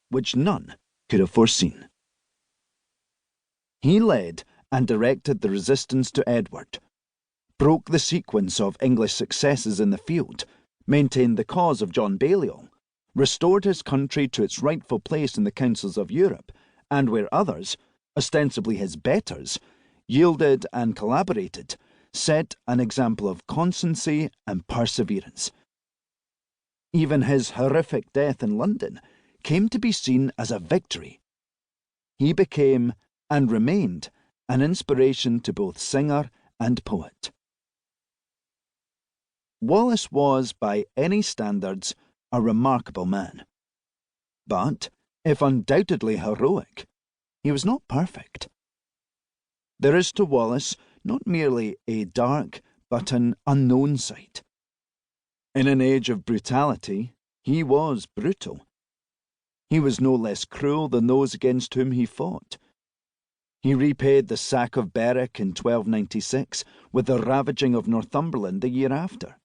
which none could have foreseen. He led and directed the resistance to Edward, broke the sequence of English successes in the field, maintained the cause of John Balliol, restored his country to its rightful place in the councils of Europe, and where others, ostensibly his betters, yielded and collaborated, set an example of constancy and perseverance. Even his horrific death in London came to be seen as a victory. He became, and remained, an inspiration to both singer and poet. Wallace was, by any standards, a remarkable man. But, if undoubtedly heroic, he was not perfect. There is to Wallace not merely a dark, but an unknown side. In an age of brutality, he was brutal. He was no less cruel than those against whom he fought. He repaid the sack of Berwick in 1296 with the ravaging of Northumberland the year after.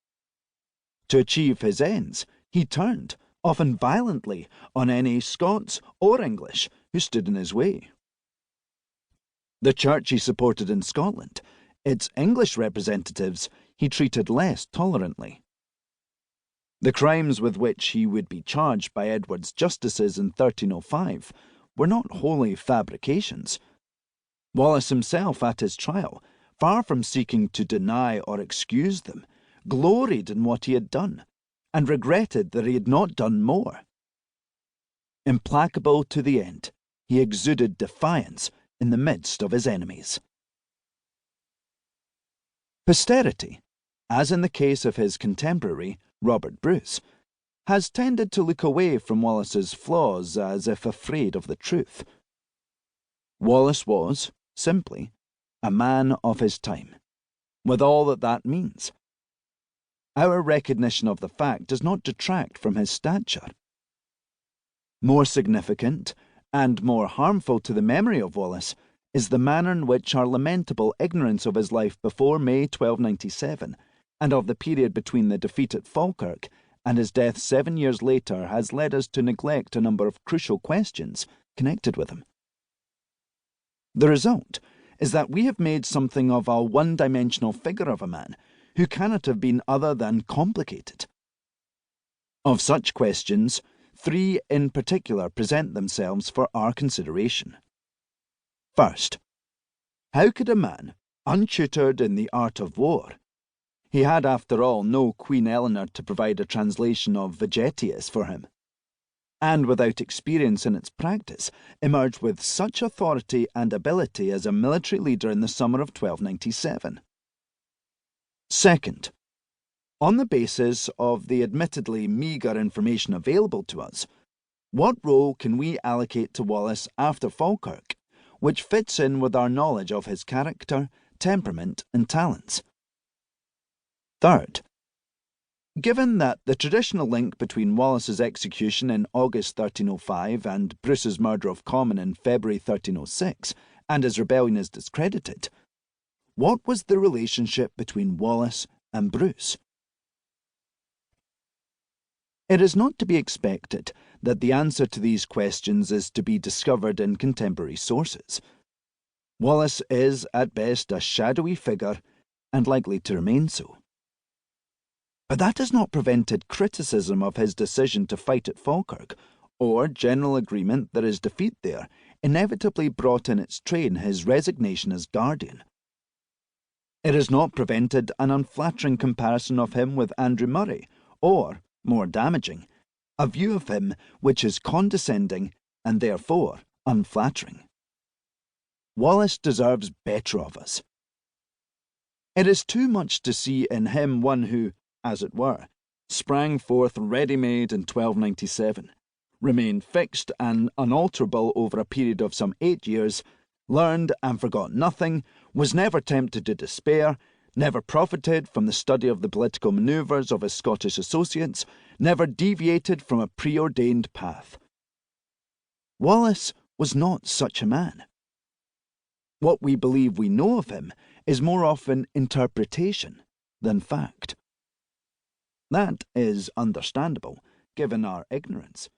To achieve his ends, he turned, often violently, on any Scots or English who stood in his way. The church he supported in Scotland, its English representatives, he treated less tolerantly. The crimes with which he would be charged by Edward's justices in 1305 were not wholly fabrications. Wallace himself, at his trial, far from seeking to deny or excuse them, gloried in what he had done, and regretted that he had not done more. Implacable to the end, he exuded defiance in the midst of his enemies. Posterity, as in the case of his contemporary, Robert Bruce, has tended to look away from Wallace's flaws as if afraid of the truth. Wallace was, simply, a man of his time, with all that that means. Our recognition of the fact does not detract from his stature. More significant, and more harmful to the memory of Wallace, is the manner in which our lamentable ignorance of his life before May 1297, and of the period between the defeat at Falkirk and his death 7 years later, has led us to neglect a number of crucial questions connected with him. The result is that we have made something of a one-dimensional figure of a man who cannot have been other than complicated. Of such questions, 3 in particular present themselves for our consideration. First, how could a man, untutored in the art of war — he had after all no Queen Eleanor to provide a translation of Vegetius for him — and without experience in its practice, emerge with such authority and ability as a military leader in the summer of 1297? Second, on the basis of the admittedly meagre information available to us, what role can we allocate to Wallace after Falkirk, which fits in with our knowledge of his character, temperament, and talents? Third, given that the traditional link between Wallace's execution in August 1305 and Bruce's murder of Comyn in February 1306, and his rebellion is discredited, what was the relationship between Wallace and Bruce? It is not to be expected that the answer to these questions is to be discovered in contemporary sources. Wallace is, at best, a shadowy figure, and likely to remain so. But that has not prevented criticism of his decision to fight at Falkirk, or general agreement that his defeat there inevitably brought in its train his resignation as guardian. It has not prevented an unflattering comparison of him with Andrew Murray, or, more damaging, a view of him which is condescending and therefore unflattering. Wallace deserves better of us. It is too much to see in him one who, as it were, sprang forth ready-made in 1297, remained fixed and unalterable over a period of some 8 years, learned and forgot nothing, was never tempted to despair, never profited from the study of the political manoeuvres of his Scottish associates, never deviated from a preordained path. Wallace was not such a man. What we believe we know of him is more often interpretation than fact. That is understandable, given our ignorance.